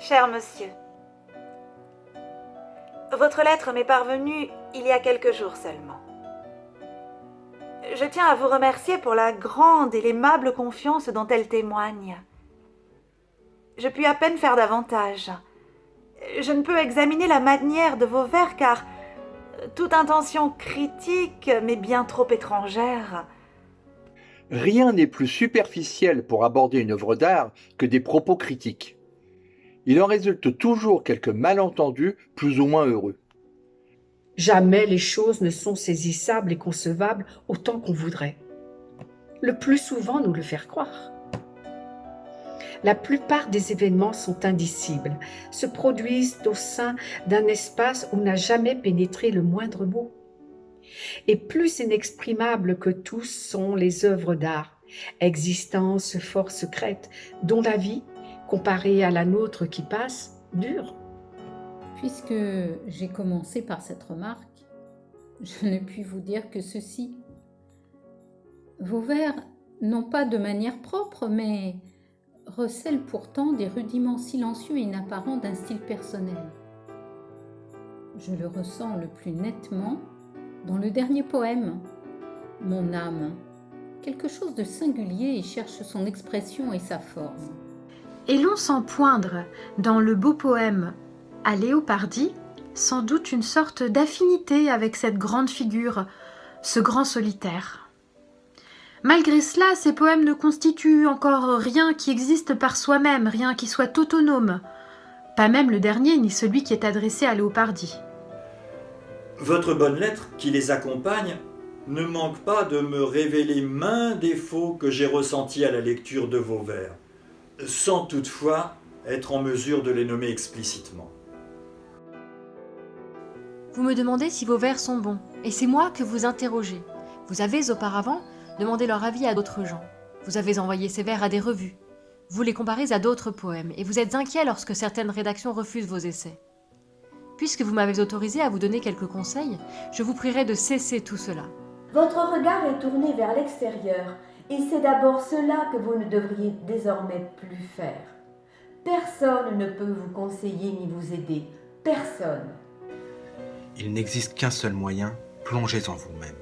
Cher monsieur, votre lettre m'est parvenue il y a quelques jours seulement. Je tiens à vous remercier pour la grande et l'aimable confiance dont elle témoigne. Je puis à peine faire davantage. Je ne peux examiner la manière de vos vers car toute intention critique m'est bien trop étrangère. Rien n'est plus superficiel pour aborder une œuvre d'art que des propos critiques. Il en résulte toujours quelques malentendus plus ou moins heureux. Jamais les choses ne sont saisissables et concevables autant qu'on voudrait. Le plus souvent nous le faire croire. La plupart des événements sont indicibles, se produisent au sein d'un espace où n'a jamais pénétré le moindre mot. Et plus inexprimables que tous sont les œuvres d'art, existences fort secrètes, dont la vie, comparée à la nôtre qui passe, dure. Puisque j'ai commencé par cette remarque, je ne puis vous dire que ceci. Vos vers, non pas de manière propre, mais recèlent pourtant des rudiments silencieux et inapparents d'un style personnel. Je le ressens le plus nettement dans le dernier poème, Mon âme. Quelque chose de singulier y cherche son expression et sa forme. Et l'on sent poindre dans le beau poème à Léopardi sans doute une sorte d'affinité avec cette grande figure, ce grand solitaire. Malgré cela, ces poèmes ne constituent encore rien qui existe par soi-même, rien qui soit autonome. Pas même le dernier, ni celui qui est adressé à Léopardi. Votre bonne lettre, qui les accompagne, ne manque pas de me révéler maints défauts que j'ai ressentis à la lecture de vos vers, sans toutefois être en mesure de les nommer explicitement. Vous me demandez si vos vers sont bons, et c'est moi que vous interrogez. Vous avez auparavant demandé leur avis à d'autres gens. Vous avez envoyé ces vers à des revues. Vous les comparez à d'autres poèmes, et vous êtes inquiet lorsque certaines rédactions refusent vos essais. Puisque vous m'avez autorisé à vous donner quelques conseils, je vous prierai de cesser tout cela. Votre regard est tourné vers l'extérieur, et c'est d'abord cela que vous ne devriez désormais plus faire. Personne ne peut vous conseiller ni vous aider. Personne. Il n'existe qu'un seul moyen, plongez en vous-même.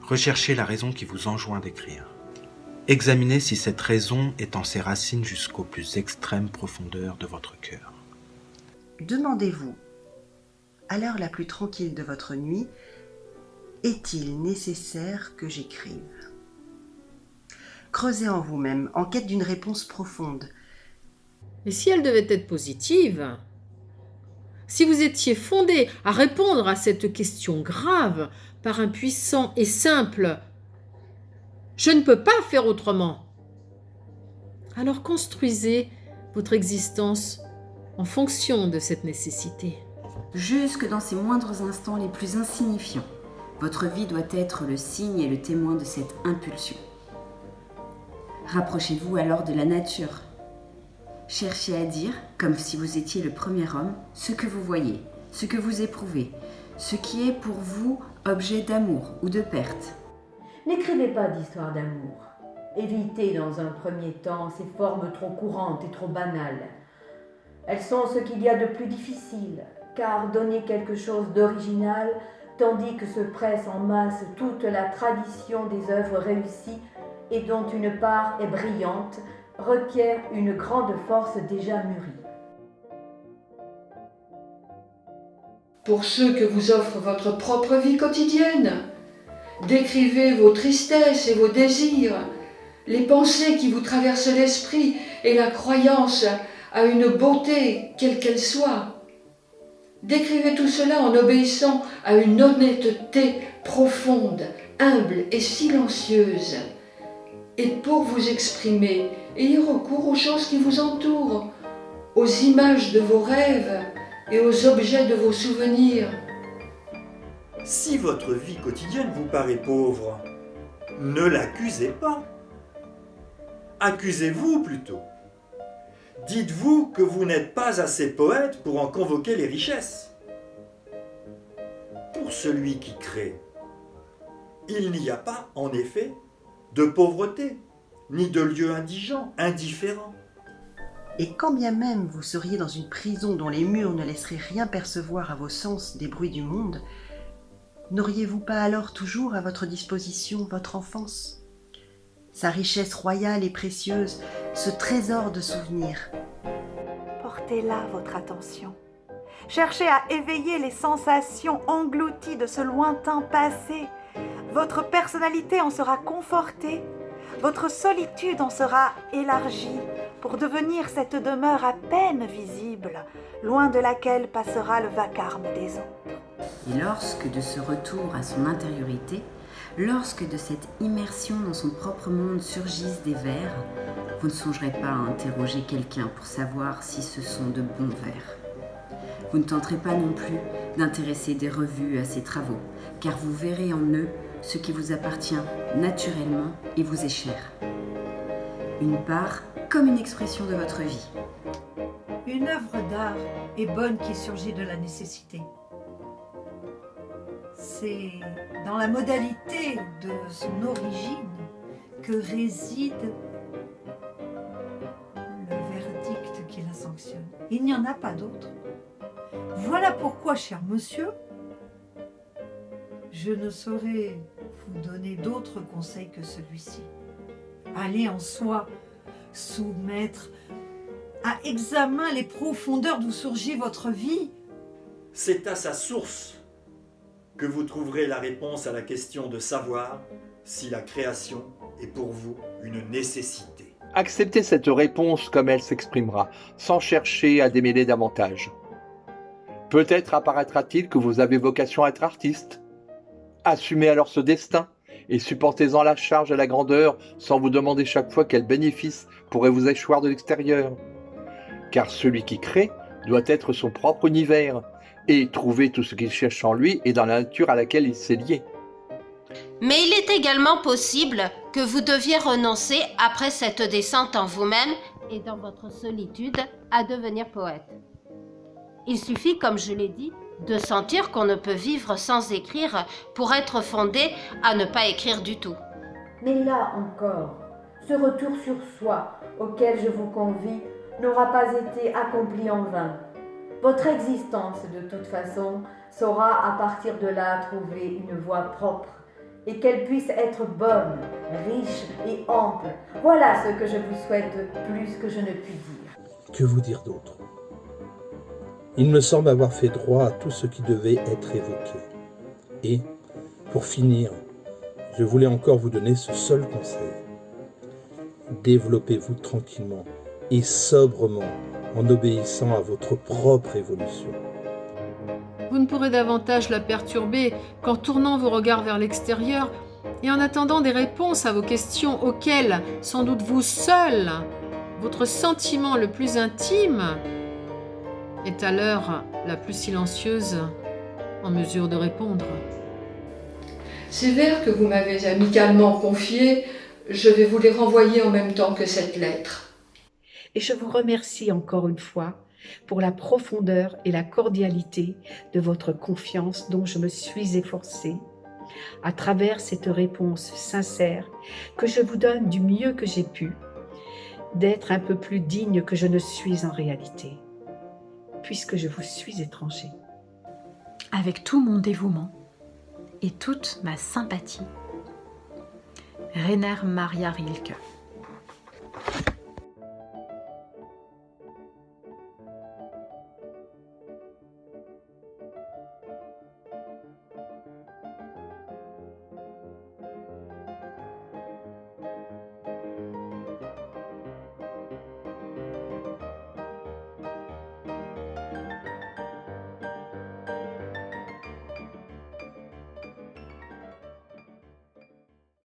Recherchez la raison qui vous enjoint d'écrire. Examinez si cette raison étend ses racines jusqu'aux plus extrêmes profondeurs de votre cœur. Demandez-vous, à l'heure la plus tranquille de votre nuit, est-il nécessaire que j'écrive ? Creusez en vous-même, en quête d'une réponse profonde. Et si elle devait être positive, si vous étiez fondé à répondre à cette question grave par un puissant et simple « Je ne peux pas faire autrement », alors construisez votre existence en fonction de cette nécessité. Jusque dans ses moindres instants les plus insignifiants, votre vie doit être le signe et le témoin de cette impulsion. Rapprochez-vous alors de la nature. Cherchez à dire, comme si vous étiez le premier homme, ce que vous voyez, ce que vous éprouvez, ce qui est pour vous objet d'amour ou de perte. N'écrivez pas d'histoire d'amour. Évitez dans un premier temps ces formes trop courantes et trop banales. Elles sont ce qu'il y a de plus difficile, car donner quelque chose d'original, tandis que se presse en masse toute la tradition des œuvres réussies et dont une part est brillante, requiert une grande force déjà mûrie. Pour ceux que vous offre votre propre vie quotidienne, décrivez vos tristesses et vos désirs, les pensées qui vous traversent l'esprit et la croyance à une beauté quelle qu'elle soit. Décrivez tout cela en obéissant à une honnêteté profonde, humble et silencieuse. Et pour vous exprimer, ayez recours aux choses qui vous entourent, aux images de vos rêves et aux objets de vos souvenirs. Si votre vie quotidienne vous paraît pauvre, ne l'accusez pas. Accusez-vous plutôt. Dites-vous que vous n'êtes pas assez poète pour en convoquer les richesses. Pour celui qui crée, il n'y a pas, en effet, de pauvreté, ni de lieu indigent, indifférent. Et quand bien même vous seriez dans une prison dont les murs ne laisseraient rien percevoir à vos sens des bruits du monde, n'auriez-vous pas alors toujours à votre disposition votre enfance, sa richesse royale et précieuse, ce trésor de souvenirs? Portez là votre attention. Cherchez à éveiller les sensations englouties de ce lointain passé. Votre personnalité en sera confortée, votre solitude en sera élargie pour devenir cette demeure à peine visible, loin de laquelle passera le vacarme des autres. Et lorsque de ce retour à son intériorité, lorsque de cette immersion dans son propre monde surgissent des vers, vous ne songerez pas à interroger quelqu'un pour savoir si ce sont de bons vers. Vous ne tenterez pas non plus d'intéresser des revues à ses travaux, car vous verrez en eux ce qui vous appartient naturellement et vous est cher. Une part comme une expression de votre vie. Une œuvre d'art est bonne qui surgit de la nécessité. C'est dans la modalité de son origine que réside le verdict qui la sanctionne. Il n'y en a pas d'autre. Voilà pourquoi, cher monsieur, je ne saurais vous donner d'autres conseils que celui-ci. Allez en soi soumettre à examen les profondeurs d'où surgit votre vie. C'est à sa source que vous trouverez la réponse à la question de savoir si la création est pour vous une nécessité. Acceptez cette réponse comme elle s'exprimera, sans chercher à démêler davantage. Peut-être apparaîtra-t-il que vous avez vocation à être artiste. Assumez alors ce destin et supportez-en la charge et la grandeur sans vous demander chaque fois quel bénéfice pourrait vous échoir de l'extérieur. Car celui qui crée doit être son propre univers et trouver tout ce qu'il cherche en lui et dans la nature à laquelle il s'est lié. Mais il est également possible que vous deviez renoncer après cette descente en vous-même et dans votre solitude à devenir poète. Il suffit, comme je l'ai dit, de sentir qu'on ne peut vivre sans écrire pour être fondé à ne pas écrire du tout. Mais là encore, ce retour sur soi auquel je vous convie n'aura pas été accompli en vain. Votre existence, de toute façon, saura à partir de là trouver une voie propre et qu'elle puisse être bonne, riche et ample. Voilà ce que je vous souhaite plus que je ne puis dire. Que vous dire d'autre ? Il me semble avoir fait droit à tout ce qui devait être évoqué. Et, pour finir, je voulais encore vous donner ce seul conseil. Développez-vous tranquillement et sobrement en obéissant à votre propre évolution. Vous ne pourrez davantage la perturber qu'en tournant vos regards vers l'extérieur et en attendant des réponses à vos questions auxquelles, sans doute vous seul, votre sentiment le plus intime est à l'heure la plus silencieuse en mesure de répondre. Ces vers que vous m'avez amicalement confiés, je vais vous les renvoyer en même temps que cette lettre. Et je vous remercie encore une fois pour la profondeur et la cordialité de votre confiance dont je me suis efforcée à travers cette réponse sincère que je vous donne du mieux que j'ai pu, d'être un peu plus digne que je ne suis en réalité, puisque je vous suis étranger. Avec tout mon dévouement et toute ma sympathie, Rainer Maria Rilke.